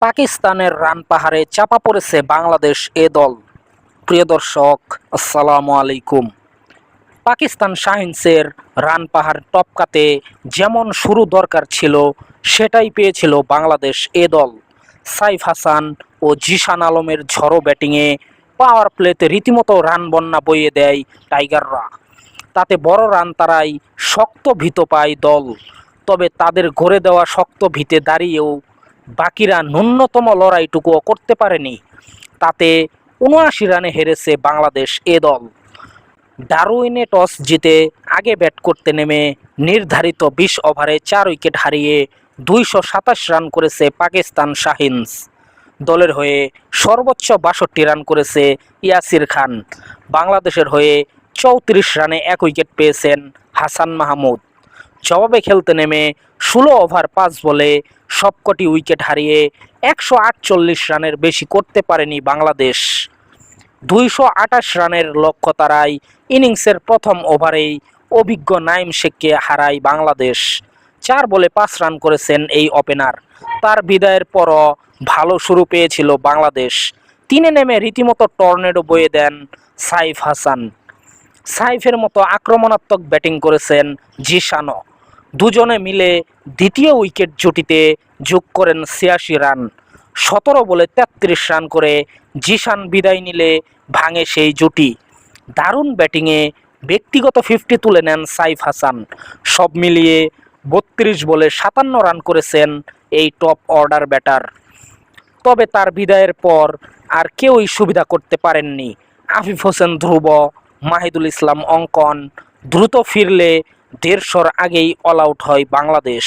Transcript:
পাকিস্তানের রান পাহাড়ে চাপা পড়েছে বাংলাদেশ এ দল। প্রিয় দর্শক, আসসালামু আলাইকুম। পাকিস্তান শাহিনসের রান পাহাড় টপকাতে যেমন শুরু দরকার ছিল সেটাই পেয়েছিল বাংলাদেশ এ দল। সাইফ হাসান ও জিশান আলমের ঝড়ো ব্যাটিংয়ে পাওয়ার প্লেতে রীতিমতো রান বন্যা বইয়ে দেয় টাইগাররা। তাতে বড় রান তারাই শক্ত ভিত পায় দল। তবে তাদের গড়ে দেওয়া শক্ত ভিতে দাঁড়িয়েও বাকিরা ন্যূনতম লড়াইটুকুও করতে পারেনি। তাতে ৭৯ রানে হেরেছে বাংলাদেশ এ দল। ডারউইনে টস জিতে আগে ব্যাট করতে নেমে নির্ধারিত ২০ ওভারে ৪ উইকেট হারিয়ে ২২৭ রান করেছে পাকিস্তান শাহিনস। দলের হয়ে সর্বোচ্চ ৬২ রান করেছে ইয়াসির খান। বাংলাদেশের হয়ে ৩৪ রানে ১ উইকেট পেয়েছেন হাসান মাহমুদ। জবাবে খেলতে নেমে ১৬ ওভার ৫ বলে সবকটি উইকেট হারিয়ে ১৪৮ রানের বেশি করতে পারেনি বাংলাদেশ। ২২৮ রানের লক্ষ্য তারাই ইনিংসের প্রথম ওভারেই অভিজ্ঞ নাইম শেখকে হারায় বাংলাদেশ। ৪ বলে ৫ রান করেছেন এই ওপেনার। তার বিদায়ের পরও ভালো শুরু পেয়েছিল বাংলাদেশ। ৩-এ নেমে রীতিমতো টর্নেডো বয়ে দেন সাইফ হাসান। সাইফের মতো আক্রমণাত্মক ব্যাটিং করেছেন জিশানও। দুজনে মিলে দ্বিতীয় উইকেট জুটিতে যোগ করেন ৮৬ রান। ১৭ বলে ৩৩ রান করে জিশান বিদায় নিলে ভাঙে সেই জুটি। দারুণ ব্যাটিংয়ে ব্যক্তিগত ৫০ তুলে নেন সাইফ হাসান। সব মিলিয়ে ৩২ বলে ৫৭ রান করেছেন এই টপ অর্ডার ব্যাটার। তবে তার বিদায়ের পর আর কেউই সুবিধা করতে পারেননি। আফিফ হোসেন ধ্রুব, মাহিদুল ইসলাম অঙ্কন দ্রুত ফিরলে ১৫০'র আগেই অল আউট হয় বাংলাদেশ।